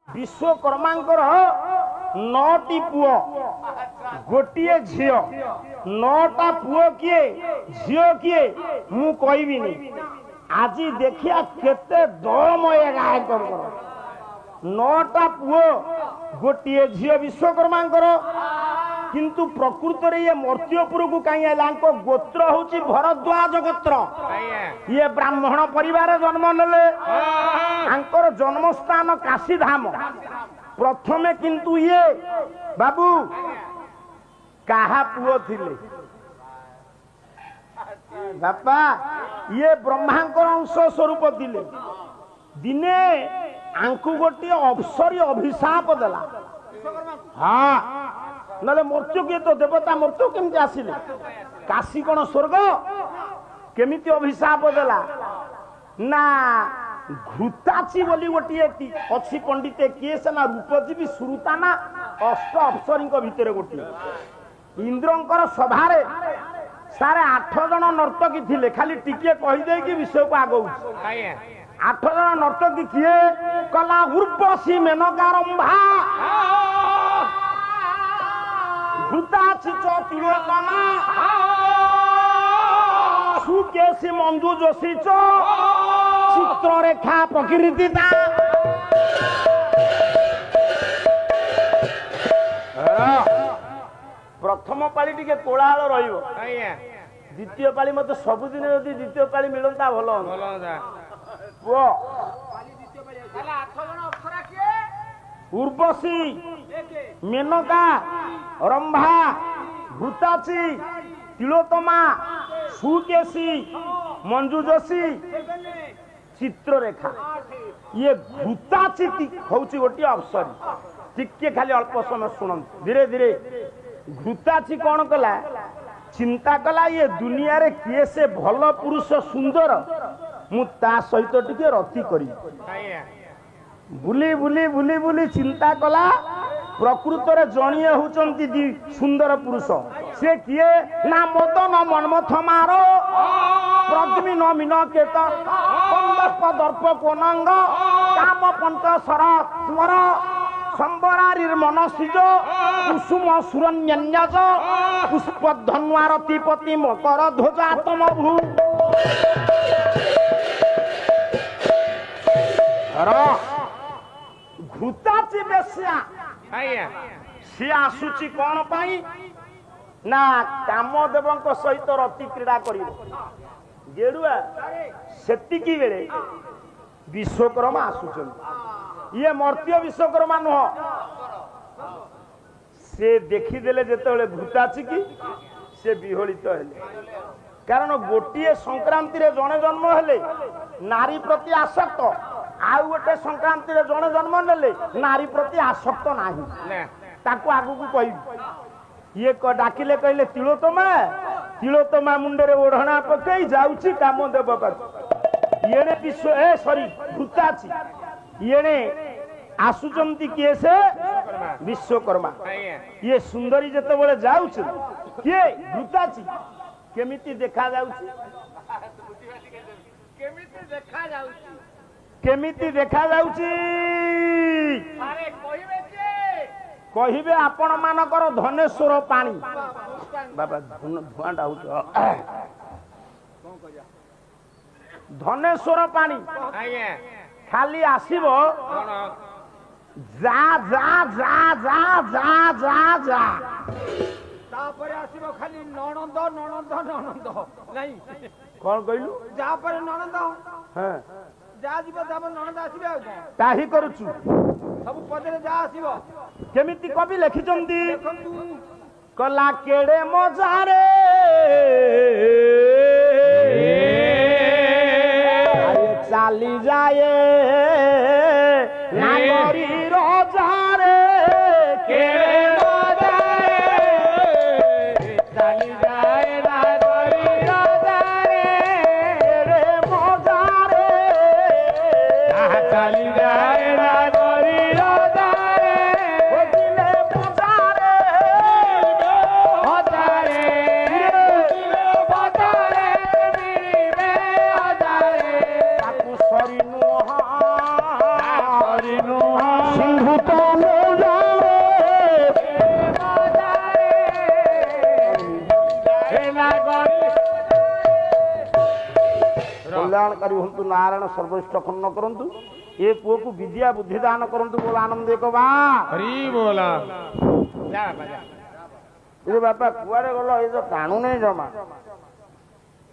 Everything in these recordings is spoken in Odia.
विश्वकर्मांकर 9टी पुओ गोटे झील 9टा पुओ किए झील किए मु कहबिनी आज देखिया केते दमय गायकर 9टा पुओ गोटे झील विश्वकर्मांकर किंतु प्रकृत रे ये मर्त्यपुर को कहीं आला गोत्र होची भरद्वाज गोत्र ये ब्राह्मण परिवार जन्म नेले आंकर जन्मस्थान काशीधाम प्रथमे किंतु ये बाबू काहा पुओ थिले बापा ये ब्रह्मांकर अंश स्वरूप थिले दिने आंकु गोटे अवसरी अभिशाप देला हाँ नले मृत्यु किए तो देवता मृत्यु केमती आसिले काशी कौन स्वर्ग केमिति अभिशाप देला ना घृताची बोली गोटे अच्छी पंडित किए से ना रूपजीवी सुरुता ना अष्ट अप्सरी भितर गोटे इंद्रंकर सभारे 8.5 जन नर्तकी थिले खाली टिके कहीदे कि विषय को आगौ 8 जन नर्तकी किए कला उर्वशी मेनका रंभा घृताची तिलोत्तमा सुकेशी मंजू जोशी चित्ररेखा प्रकृति प्रथम पाली टिके कोलाहल रहिबो द्वितीय पाली मत सबुदिन यदि द्वितीय पाली मिलता भल पुओ उर्वशी मेनका रंभा घृताची तिलोत्तमा सुकेशी मंजू जोशी चित्ररेखा ये घृताची हूँ गोटे अवसर टिके खाली अल्प समय शुणु धीरे धीरे घृताची कौन कला चिंता कला ये दुनिया रे किए से भल पुरुष सुंदर मु ता सहित टिके रति करी बुली बुली बुली बुली चिंता कला प्रकृत रे जणिए होचंती सुंदर पुरुष से किए ना मदन मनमथ मारो प्रद्मी न मीन केत कंदर्प दर्प कोनंग काम पंच सर स्वर संबरारीर मनसिज कुसुम सुरन्यन्यज पुष्प धन्वारतिपति मकर ध्वजातम भू घृताची बेस्या सी आसुची कौन पाई ना कामदेव सहित रति क्रीड़ा कर गेरुआ सेतिकी बेले विश्वकर्मा आसुचन ये मर्त्य विश्वकर्मा नुह से देखीदेले जेतेबेले घृताची की से विहोलित हेले कारण गोटे संक्रांति रे जने जन्म हेले नारी प्रति आसक्त आउ गोटे संक्रांति रे जने जन्म नेले नारी प्रति आसक्त नाही ताको आगु को कहि ये डाकिले कहले तिलोत्तमा मुंडे ओढ़ना पकई जाउची कामदेव पाख येने विश्व ए सॉरी घृताची येने आसुचंती किए से विश्वकर्मा ये सुंदरी जते बेले जाउछ किए घृताची केमिति देखा जाउची केमिति देखा जाउची अरे कहिबे आपण मानकर धनेश्वर पानी बाबा धुआंटा होछ धनेश्वर पानी खाली आसीबो जा जा जा जा जा जा जा तापर आसीबो खाली ननंद ननंद ननंद नहीं कोन कहलु जा पर ननंद हां जा जीव तापर ननंद आसीबे आ कोन ताही करूछु सब पदरे जा आसीबो केमिति कवि लिखिचंदी कला केड़े मजारे चाली जाए नागरी रोजारे केड़े मजारे चाली जाए नागरी रोजारे रे मजारे चाली जाए नागरी रोजारे होतिले मजारे मजारे मजारे बिरे मजारे सिंह ହୁଅନ୍ତୁ ନାରାୟଣ ସର୍ବଶ୍ରେଷ୍ଠ ଖନ୍ନ କରନ୍ତୁ ଏ ପୁଅକୁ ବିଦ୍ୟା ବୁଦ୍ଧି ଦାନ କରନ୍ତୁ ବୋଲ ଆନନ୍ଦ ଏକ ବା ହରି ବୋଲା ଏ ବାପା କୁଆଡେ ଗଲ ଏ ତ ଟାଣୁ ନେଇ ଜମା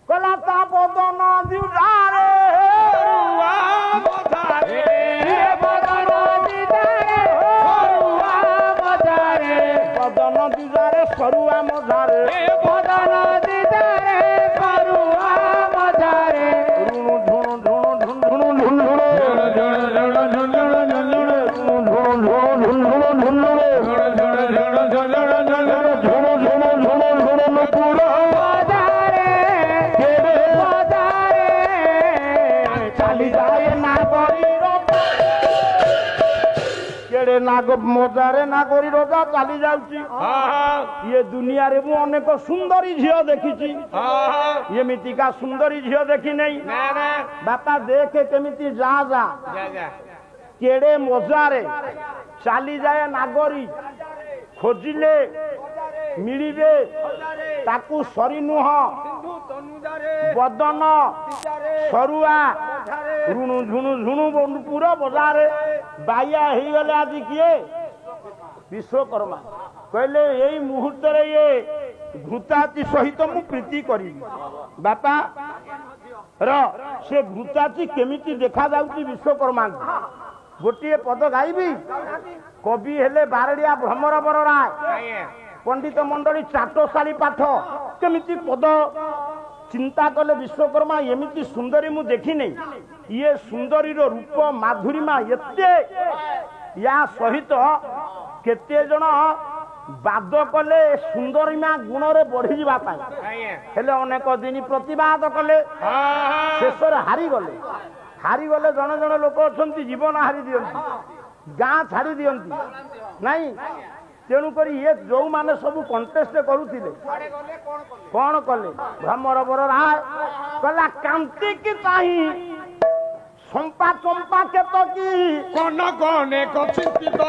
କଲା ତା ବଦନ ଦିଉରେ ବଦନ ଦିଦାରେ ସରୁଆ ମଧାରେ ବଦନ ଦିଦାରେ ସରୁଆ ମଧାରେ ରୁଣୁ ଝୁଣୁ ଝୁଣୁ ଝୁଣୁ ନାଗ ମଜାରେ ନାଗରୀ ରଜା ଚାଲି ଯାଉଛି ଇଏ ଦୁନିଆରେ ମୁଁ ଅନେକ ସୁନ୍ଦରୀ ଝିଅ ଦେଖିଛି ଏମିତିକା ସୁନ୍ଦରୀ ଝିଅ ଦେଖି ନେଇ ବାପା ଦେଖେ କେମିତି ଯା ଯା କେଡେ ମଜାରେ ଚାଲିଯାଏ ନାଗରୀ ଖୋଜିଲେ ମିଳିବେ ତାକୁ ସରି ନୁହଁ ବଦନ ସରୁଆ ରୁଣୁ ଝୁଣୁ ଝୁଣୁ ପୁରା ବଜାରେ ବାଇଆ ହେଇଗଲେ ଆଜି କିଏ ବିଶ୍ୱକର୍ମା କହିଲେ ଏଇ ମୁହୂର୍ତ୍ତରେ ଇଏ ଘୃତାଚି ସହିତ ମୁଁ ପ୍ରୀତି କରିବି ବାପା ର ସେ ଘୃତାଚି କେମିତି ଦେଖାଯାଉଛି ବିଶ୍ୱକର୍ମାଙ୍କୁ ଗୋଟିଏ ପଦ ଗାଇବି କବି ହେଲେ ବାରଡିଆ ଭ୍ରମର ବର ରାୟ ପଣ୍ଡିତ ମଣ୍ଡଳୀ ଚାଟଶାଳୀ ପାଠ କେମିତି ପଦ ଚିନ୍ତା କଲେ ବିଶ୍ୱକର୍ମା ଏମିତି ସୁନ୍ଦରୀ ମୁଁ ଦେଖିନି ଇଏ ସୁନ୍ଦରୀର ରୂପ ମାଧୁରୀମା ଏତେ ୟା ସହିତ କେତେ ଜଣ ବାଦ କଲେ ସୁନ୍ଦରୀମା ଗୁଣରେ ବଢିଯିବା ପାଇଁ ହେଲେ ଅନେକ ଦିନ ପ୍ରତିବାଦ କଲେ ଶେଷରେ ହାରିଗଲେ ଜଣେ ଜଣେ ଲୋକ ଅଛନ୍ତି ଜୀବନ ହାରି ଦିଅନ୍ତି ଗାଁ ଛାଡି ଦିଅନ୍ତି ନାଇଁ ତେଣୁକରି ଇଏ ଯୋଉମାନେ ସବୁ କଣ୍ଟେଷ୍ଟ କରୁଥିଲେ କଣ କଲେ ଭ୍ରମର ବର ରାୟ କହିଲା କାନ୍ତିକି ଚାହିଁ ଚମ୍ପା ଚମ୍ପା କେତକୀ କନ କନେକ ଚିନ୍ତିତ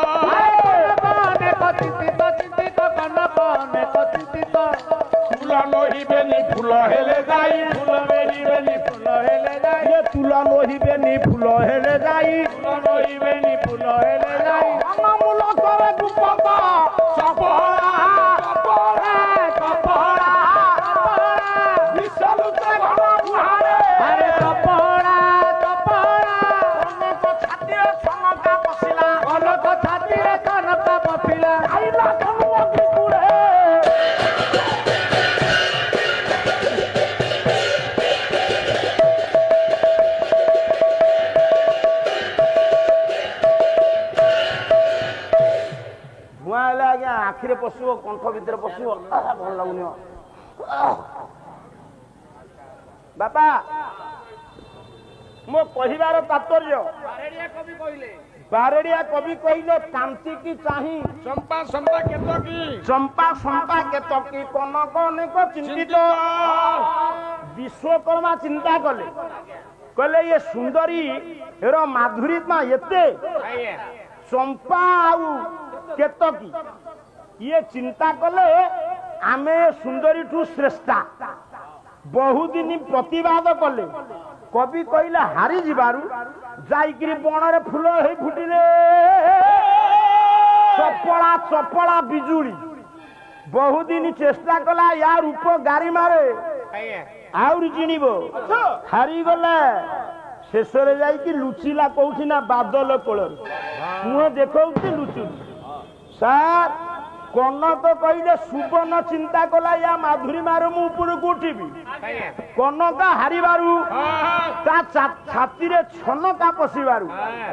ଫୁଲ ନହିବେନି ଫୁଲ ହେଲେ ଯାଇ ଫୁଲ ନହିବେନି ଫୁଲ ହେଲେ ଯାଇ ତୁଲ ନହିବେନି ଫୁଲ ହେଲେ ଯାଇ ନହିବେନି ଫୁଲ ହେଲେ ଯାଇ ମୂଳ କରେ ଗୁପତ ଚପଳା କପଡ଼ା ବିଷଲୁଚେ ଘନ ବୁହାରେ ଆରେ ଚପଳା ଅନେକ ଛାତିରେ ଛନକା ପଶିଲା ଅନେକ ଛାତିରେ କନକ ପପିଲା ଖାଇଲା ଧନୁ ଅଗ୍ନି କୁଳେ ଧୂଆଁ ହେଲେ ଆଜ୍ଞା ଆଖିରେ ପଶିବ କଣ୍ଠ ଭିତରେ ପଶିବ ଭଲ ଲାଗୁନି ବାପା ମୋ କହିବାର ତାତ୍ପର୍ଯ୍ୟ ବାରଡିଆ କବି କହିଲେ କାନ୍ତିକି ଚାହିଁ ଚମ୍ପା ଚମ୍ପା କେତକୀ ଚମ୍ପା ଚମ୍ପା କେତକୀ କନକ ଅନେକ ଚିନ୍ତିତ ବିଶ୍ୱକର୍ମା ଚିନ୍ତା କଲେ କହିଲେ ଇଏ ସୁନ୍ଦରୀ ର ମାଧୁରୀମା ଏତେ ଚମ୍ପା ଆଉ କେତକୀ ଇଏ ଚିନ୍ତା କଲେ ଆମେ ସୁନ୍ଦରୀଠୁ ଶ୍ରେଷ୍ଠା ବହୁଦିନ ପ୍ରତିବାଦ କଲେ କବି କହିଲେ ହାରି ଯିବାରୁ ଯାଇକିରି ବଣରେ ଫୁଲ ହେଇ ଫୁଟିଲେ ଚପଳା ଚପଳା ବିଜୁଳି ବହୁଦିନ ଚେଷ୍ଟା କଲା ୟା ରୂପ ଗାରିମାରେ ଆହୁରି ଜିଣିବ ହାରିଗଲା ଶେଷରେ ଯାଇକି ଲୁଚିଲା କୋଉଠି ନା ବାଦଲ କୋଳରେ ମୁହଁ ଦେଖଉଛି ଲୁଚୁଛି ସାର୍ କନକ କହିଲେ ସୁବର୍ଣ୍ଣ ଚିନ୍ତା କଲା ୟା ମାଧୁରୀମାରୁ ମୁଁ ଉପରକୁ ଉଠିବି କନକ ହାରିବାରୁ ତା ଛାତିରେ ଛନକା ପଶିବାରୁ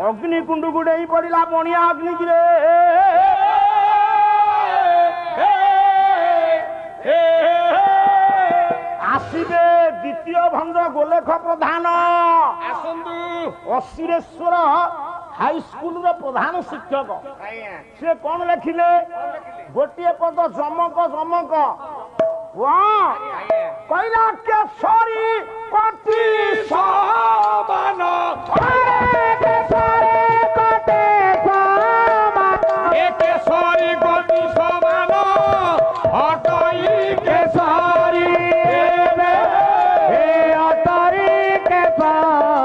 ଅଗ୍ନିକୁଣ୍ଡକୁ ଡେଇଁ ପଡିଲା ବଣିଆ ଅଗ୍ନିକିରେ ଆସିବେ ଦ୍ୱିତୀୟ ଭଞ୍ଜ ଗୋଲେଖ ପ୍ରଧାନ ଆସନ୍ତୁ ଅସୁରେଶ୍ୱର ହାଇସ୍କୁଲର ପ୍ରଧାନ ଶିକ୍ଷକ ସେ କଣ ଲେଖିଲେ ଗୋଟିଏ ପଦ ଜମକ ଜମକ କହିଲା କେଶରୀ କଟି ସମାନ ଏ କେଶରୀ ଗତି ସମାନ ହଟଇ କେଶରୀ ଅଟରି କେଶରୀ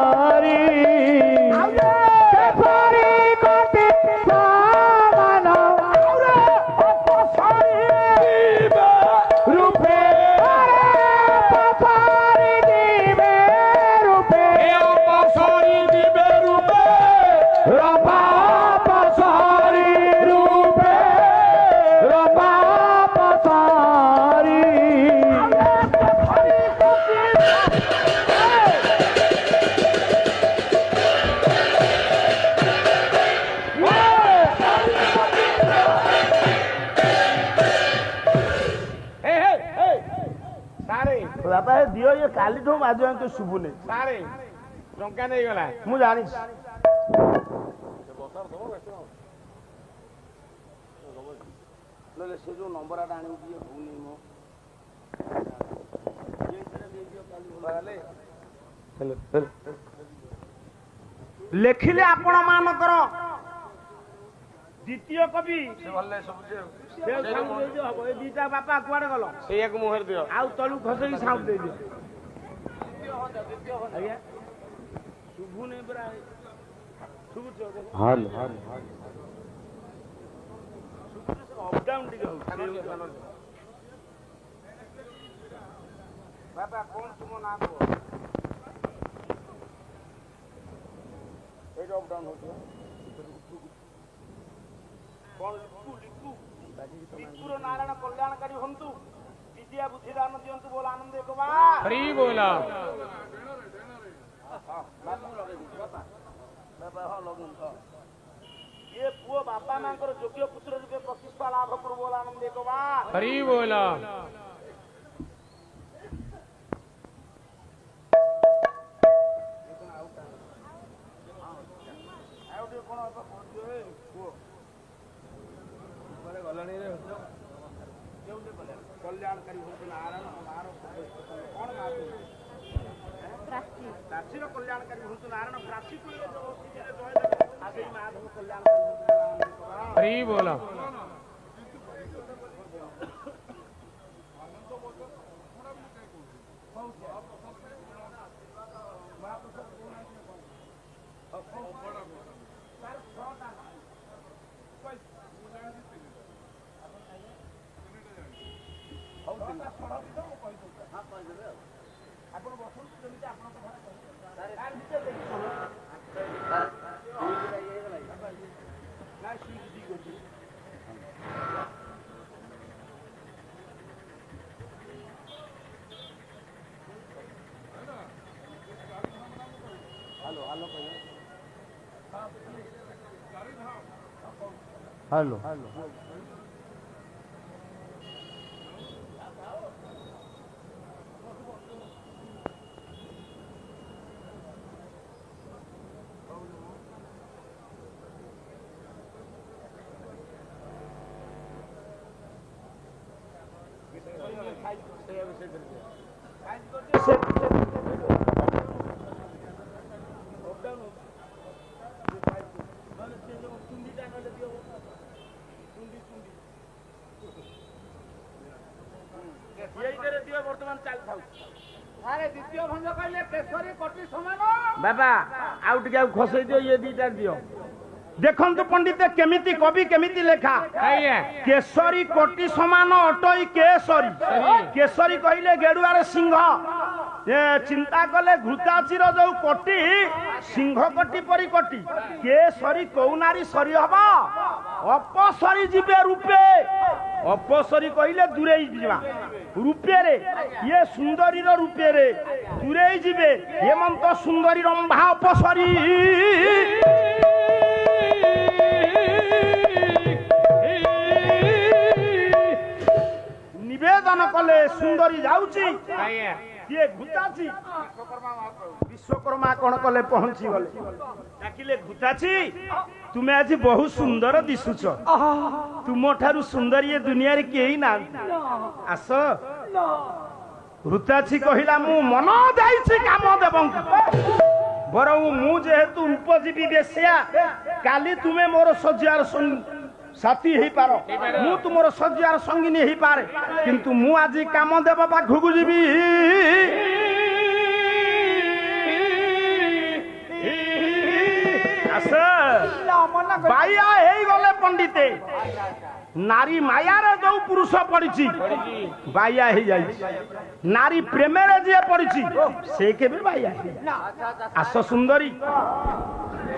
ଦିଅ ଇଏ କାଲିଠୁ ବାଜୁ ତ ଶୁଭୁନି ସାରେ ଟଙ୍କା ନେଇଗଲା ମୁଁ ଜାଣିଛି ସେ ଯୋଉ ନମ୍ବରଟା ଆଣିବୁ ଟିକେ ହଉନି ମୋ ଲେଖିଲେ ଆପଣ ମାନଙ୍କର ଦ୍ୱିତୀୟ କବି ହବ ଏ ଦିଟା ବାପା କୁଆଡେ ଗଲ ସେଇଆକୁ ମୁହଁରେ ଦିଅ ଆଉ ତଳୁ ଖସେଇକି ସାଉଣ୍ଡ ଦେଇଦିଅ ଆଜ୍ଞା ଶୁଭୁନି ପୁରା ଶୁଭୁଛି ଅପଡାଉନ ଟିକେ ହଉଛି ବାପା କଣ ତୁମ ନାଁ କୁହ ଏଇଟା ଅପଡାଉନ ହଉଛି କଣ ଲିପୁ ନାରାୟଣ କଲ୍ୟାଣକାରୀ ହୁଅନ୍ତୁ ବିଦ୍ୟା ବୁଦ୍ଧି ଦାନ ଦିଅନ୍ତୁ ବୋଲ ଆନନ୍ଦ ଏକ ହରି ବୋଲ ये पुओ बापा मांकर योग्य पुत्र रूपे प्रतिष्ठा लाभ करू बोल आनंद एक हरि बोल कल्याणकारी नारायण कौन प्राचीर कल्याणकारी नारायण प्राची माधव कल्याणकारी हरि बोल हेलो बाबा आउ टिके खसई दियो ये दीटा दियो देखंतु पंडित केमिति कवि केमिति लेखा केसरी कोटि समान अटई केसरी केसरी कहिले गेडुआर सिंह चिंता कले घृताचीर जो कोटि सिंह कोटि परी कोटि केसरी कौनारी सरी हबा अपसरी जीवे रूपे अपसरी कहिले दूरे जीवा रूपे रे ये सुंदरी रो रूपे रे दूरे जीवे हेमंत सुंदरी रंभा अपसरी निवेदन कले सुंदरी जाउची ये घुताची विश्वकर्मा कौन कले पहुंची गले डाकिले घुताची तुम्हें आज बहुत सुंदर दिसुच तुम ठारू सुंदर ये दुनिया रे केही ना आस घुताची कहिला मु मन जाईची काम देबं बरं मु जेहेतु उपजीवी बेसिया काली तुम्हें मोर सज्जार साथी ही पारो मु तुमर सज्जार संगिनी ही पारे किंतु मु आज काम देव पाखु जीवी बाया हे गले पंडिते नारी माया रे जो पुरुष पड़ी बाया ही जाई नारी प्रेम रे जे पड़ी से केबे बाया आस सुंदरी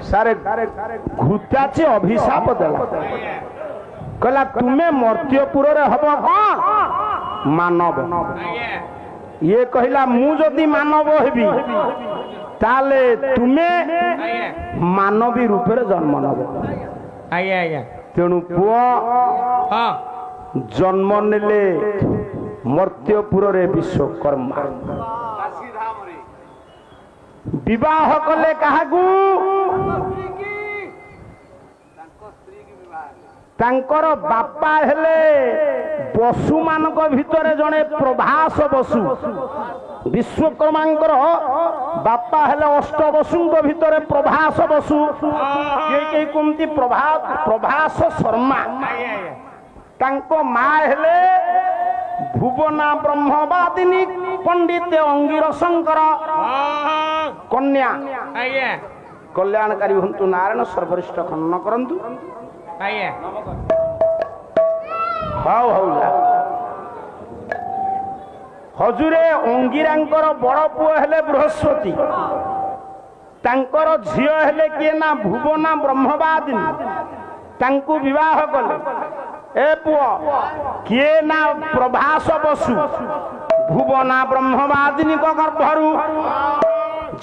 सारे घुताची अभिशाप देला कहला तुम्हें मर्त्यपुर रे हबो कौन मानव ये कहला मु जदि मानव हेबी ताले तुम्हें मानवी रूप रे जन्म नब तेणु पुआ जन्म नेले मर्त्यपुर रे विश्वकर्मा ବିବାହ କଲେ କାହାକୁ? ତାଙ୍କର ବାପା ହେଲେ ବସୁ ମାନଙ୍କ ଭିତରେ ଜଣେ ପ୍ରଭାସ ବସୁ। ବିଶ୍ୱକର୍ମାଙ୍କର ବାପା ହେଲେ ଅଷ୍ଟ ବସୁଙ୍କ ଭିତରେ ପ୍ରଭାସ ବସୁ। କେହି କୁହନ୍ତି ପ୍ରଭାସ ଶର୍ମା। ତାଙ୍କ ମା ହେଲେ ଭୁବନା ବ୍ରହ୍ମବାଦିନୀ ପଣ୍ଡିତ ଅଙ୍ଗିରସଙ୍କର କନ୍ୟା। କଲ୍ୟାଣକାରୀ ହୁଅନ୍ତୁ ନାରାୟଣ ସର୍ବରିଷ୍ଠ ଖନନ କରନ୍ତୁ। ହଉ ହଉ ହଜୁରେ ଅଙ୍ଗିରାଙ୍କର ବଡ଼ ପୁଅ ହେଲେ ବୃହସ୍ପତି। ତାଙ୍କର ଝିଅ ହେଲେ କିଏ ନା ଭୁବନା ବ୍ରହ୍ମବାଦିନୀ। ତାଙ୍କୁ ବିବାହ କଲେ। ଏ ପୁଅ କିଏ ନା ପ୍ରଭାସ ବସୁ ଭୁବନା ବ୍ରହ୍ମବାଦିନୀଙ୍କ ଗର୍ଭରୁ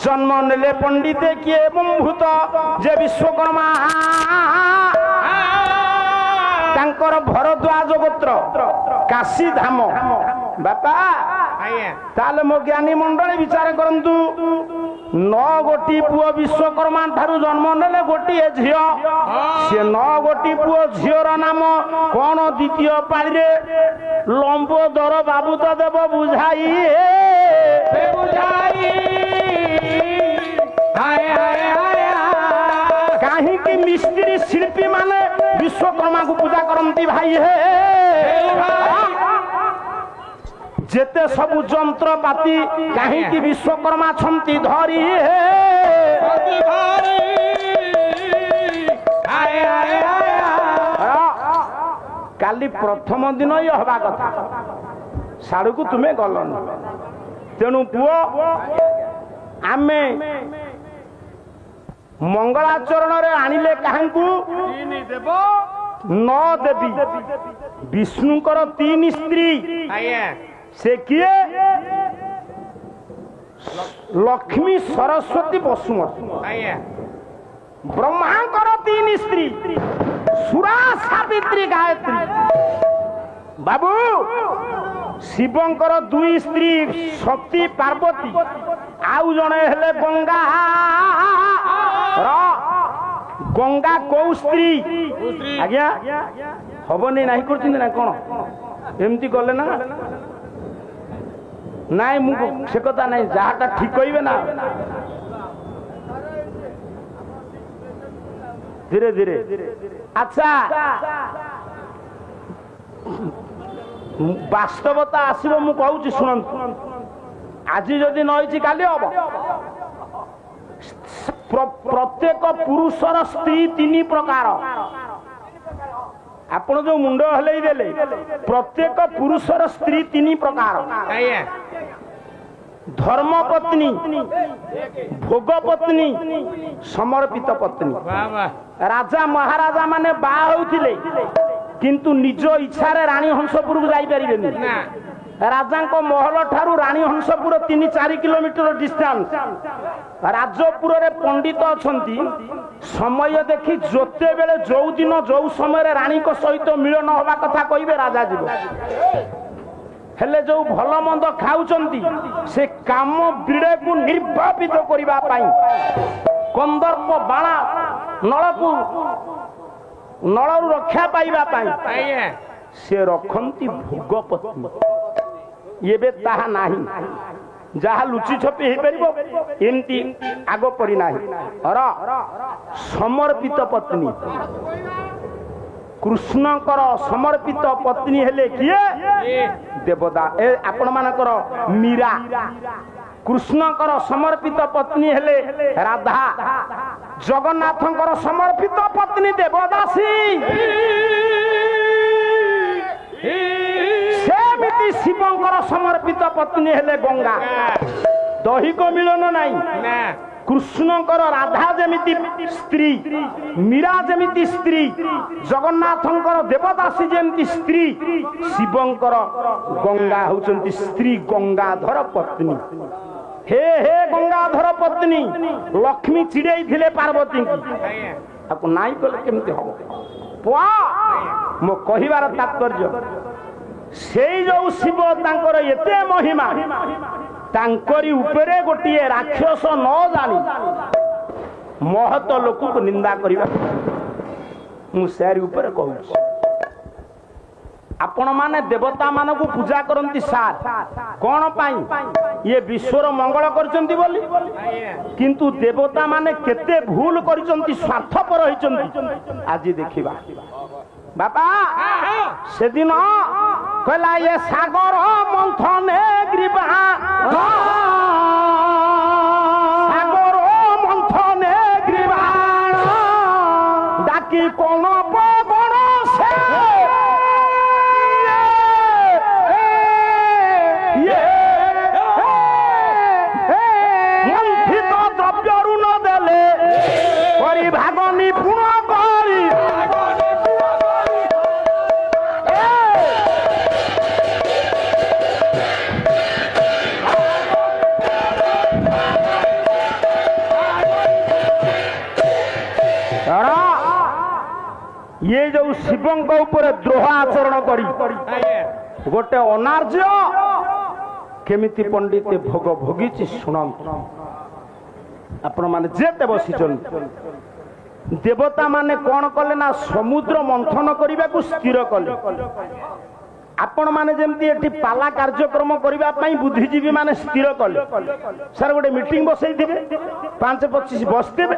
ଜନ୍ମ ନେଲେ ପଣ୍ଡିତେ କିଏ ବ୍ରହ୍ମଭୂତ ଯେ ବିଶ୍ୱକର୍ମା। ତାଙ୍କର ଭରଦ୍ୱାଜ ଗୋତ୍ର କାଶୀ ଧାମ। ବାପା ତାହେଲେ ମୋ ଜ୍ଞାନୀ ମଣ୍ଡଳୀ ବିଚାର କରନ୍ତୁ। 9 ଗୋଟି ପୁଅ ବିଶ୍ୱକର୍ମା ଠାରୁ ଜନ୍ମ ନେଲେ ଗୋଟିଏ ଝିଅ। ସେ 9 ଗୋଟି ପୁଅ ଝିଅର ନାମ କଣ? ଦ୍ୱିତୀୟ ପାଳିରେ ଲମ୍ବୋଦର ବାବୁ ତ ଦେବ ବୁଝାଇ। କାହିଁକି ମିସ୍ତ୍ରୀ ଶିଳ୍ପୀ ମାନେ ବିଶ୍ୱକର୍ମାକୁ ପୂଜା କରନ୍ତି ଭାଇ ହେ? ଯେତେ ସବୁ ଯନ୍ତ୍ରପାତି କାହିଁକି ବିଶ୍ୱକର୍ମା ଛନ୍ତି ଧରି ହେ? କାଲି ପ୍ରଥମ ଦିନ ଇଏ ହବା କଥା, ସାଡ଼କୁ ତୁମେ ଗଲନି। ତେଣୁ ପୁଅ ଆମେ ମଙ୍ଗଳାଚରଣରେ ଆଣିଲେ କାହାଙ୍କୁ? 9 ଦେବୀ। ବିଷ୍ଣୁଙ୍କର 3 ସ୍ତ୍ରୀ। ସେ କିଏ? ଲକ୍ଷ୍ମୀ ସରସ୍ୱତୀ ବସୁମତୀ। ବ୍ରହ୍ମାଙ୍କର 3 ସ୍ତ୍ରୀ ସୁରା ସାବିତ୍ରୀ ଗାୟତ୍ରୀ। ବାବୁ ଶିବଙ୍କର 2 ସ୍ତ୍ରୀ ସତୀ ପାର୍ବତୀ। ଆଉ ଜଣେ ହେଲେ ଗଙ୍ଗା। ଗଙ୍ଗା କୋଉ ସ୍ତ୍ରୀ? ଆଜ୍ଞା ହବନି ନାହିଁ କରୁଛନ୍ତି ନା କଣ? ଏମିତି କଲେ ନା ନାଇଁ? ମୁଁ ସେ କଥା ନାଇଁ, ଯାହାଟା ଠିକ କହିବେ ନା। ଧୀରେ ଧୀରେ। ଆଚ୍ଛା ବାସ୍ତବତା ଆସିବ, ମୁଁ କହୁଛି ଶୁଣନ୍ତୁ। ଆଜି ଯଦି ନ ହେଇଛି କାଲି ହବ। ପ୍ରତ୍ୟେକ ପୁରୁଷର ସ୍ତ୍ରୀ 3 ପ୍ରକାର। ଆପଣ ଯୋଉ ମୁଣ୍ଡ ହଲେଇ ଦେଲେ, ପ୍ରତ୍ୟେକ ପୁରୁଷର ସ୍ତ୍ରୀ 3 ପ୍ରକାର। ଧର୍ମ ପତ୍ନୀ, ଭୋଗ ପତ୍ନୀ, ସମର୍ପିତ ପତ୍ନୀ। ରାଜା ମହାରାଜା ମାନେ ବାହା ହଉଥିଲେ କିନ୍ତୁ ନିଜ ଇଚ୍ଛାରେ ରାଣୀ ହଂସପୁରକୁ ଯାଇପାରିବେନି। ରାଜାଙ୍କ ମହଲ ଠାରୁ ରାଣୀ ହଂସପୁର 3-4 କିଲୋମିଟର ଡିଷ୍ଟାନ୍ସ। ରାଜପୁରରେ ପଣ୍ଡିତ ଅଛନ୍ତି, ସମୟ ଦେଖି ଯେତେବେଳେ ଯୋଉ ଦିନ ଯୋଉ ସମୟରେ ରାଣୀଙ୍କ ସହିତ ମିଳନ ହବା କଥା କହିବେ ରାଜା ଯିବ। ହେଲେ ଯୋଉ ଭଲ ମନ୍ଦ ଖାଉଛନ୍ତି ସେ କାମ ବିଡ଼କୁ ନିର୍ବାପିତ କରିବା ପାଇଁ କନ୍ଦର୍ପ ବାଣା ନଳରୁ ରକ୍ଷା ପାଇବା ପାଇଁ ସେ ରଖନ୍ତି ଭୋଗ ପତ୍ନୀ। ଏବେ ତାହା ନାହିଁ। ଯାହା ଲୁଚି ଛପି ହେଇପାରିବ ଏମିତି ଆଗ ପରି ନାହିଁ। ସମର୍ପିତ ପତ୍ନୀ। କୃଷ୍ଣଙ୍କର ସମର୍ପିତ ପତ୍ନୀ ହେଲେ କିଏ? ଦେବଦା। ଆପଣ ମାନଙ୍କର ମୀରା। କୃଷ୍ଣଙ୍କର ସମର୍ପିତ ପତ୍ନୀ ହେଲେ ରାଧା। ଜଗନ୍ନାଥଙ୍କର ସମର୍ପିତ ପତ୍ନୀ ଦେବଦାସୀ। ସେମିତି ଶିବଙ୍କର ସମର୍ପିତ ପତ୍ନୀ ହେଲେ ଗଙ୍ଗା। ଦୈହିକ ମିଳନ ନାହିଁ। କୃଷ୍ଣଙ୍କର ରାଧା ଯେମିତି ସ୍ତ୍ରୀ, ମୀରା ଯେମିତି ସ୍ତ୍ରୀ, ଜଗନ୍ନାଥଙ୍କର ଦେବଦାସୀ ଯେମିତି ସ୍ତ୍ରୀ, ଶିବଙ୍କର ଗଙ୍ଗା ହଉଛନ୍ତି ସ୍ତ୍ରୀ ଗଙ୍ଗାଧର ପତ୍ନୀ। ହେ ହେ ଗଙ୍ଗାଧର ପତ୍ନୀ। ଲକ୍ଷ୍ମୀ ଚିଡ଼େଇଥିଲେ ପାର୍ବତୀଙ୍କୁ, ତାକୁ ନାଇଁ କଲେ କେମିତି ହବ? ମୋ କହିବାର ତାତ୍ପର୍ଯ୍ୟ ସେଇ ଯୋଉ ଶିବ ତାଙ୍କର ଏତେ ମହିମା ତାଙ୍କରି ଉପରେ ଗୋଟିଏ ରାକ୍ଷସ ନ ଜାଣି ମହତ ଲୋକକୁ ନିନ୍ଦା କରିବା ମୁଁ ସେରି ଉପରେ କହୁଛି। ଆପଣ ମାନେ ଦେବତା ମାନଙ୍କୁ ପୂଜା କରନ୍ତି ସାର୍ କଣ ପାଇଁ? ଇଏ ବିଶ୍ୱର ମଙ୍ଗଳ କରିଛନ୍ତି ବୋଲି, କିନ୍ତୁ ଦେବତା ମାନେ କେତେ ଭୁଲ କରିଛନ୍ତି, ସ୍ୱାର୍ଥପର ହେଇଛନ୍ତି। ଆଜି ଦେଖିବା ବାପା ସେଦିନ କହିଲା ଇଏ ସାଗର ମନ୍ଥନେ ଗ୍ରୀବା ସାଗର ମନ୍ଥନେ ଗ୍ରୀବା ଡାକି କଣ ପବନ ସେ ମନ୍ଥିତ ଦ୍ରବ୍ୟ ଋଣ ଦେଲେ କରି ଭାଗ ନିପୁଣ କରି ये जो शिवं ऊपर द्रोह आचरण करी गोटे अनार्य केमिति पंडित भोग भोगी शुणत आपण माने जेते बसिचन देवता माने कौन कले ना समुद्र मंथन करने को स्थिर कले। आपण माने जेमती एठी पाला कार्यक्रम करबा पई बुद्धिजीवी माने स्थिर कले सर गोटे मीटिंग बसई दिबे 5-25 बसतेबे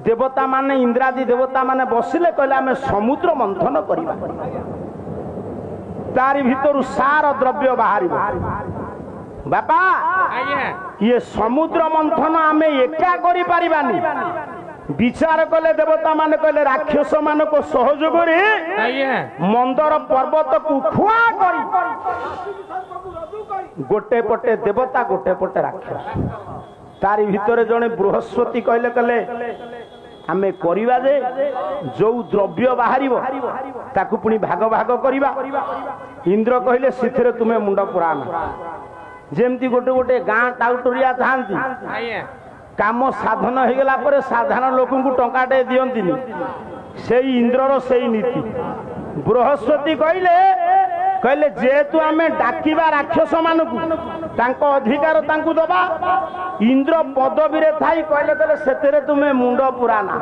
देवता माने इंद्रादी देवता माने बसिले कहले आमे समुद्र मंथन करिबा तारि भितरु सार द्रव्य बाहरिबो बापा ये समुद्र मंथन आमे एका करि परिबानी विचार कले देवता माने कहले राक्षस मान को सहयोग रे मंदर पर्वत को खुआ करी गोटे पटे देवता गोटे पटे राक्षस तारी भितरे जने बृहस्पति कहले कहले आमे करिबा जे जो द्रव्य बाहरिबो ताकु पुनी भाग भाग करिबा। इंद्र कहले सिथिरे तुमे मुंड पुराना जेमती गोटे गोटे गां टाउटरिया थांती काम साधन हो गला पर साधारण लोक टंकाटे दियंतिनी से इंद्रर से नीति। बृहस्पति कहले कहले जेहेतु आमे डाकिबा राक्षस मानकु तांको अधिकार तांकु दबा इंद्र पदवी रे थाई कहले कहले सेतेरे तुमे मुंड पुराना।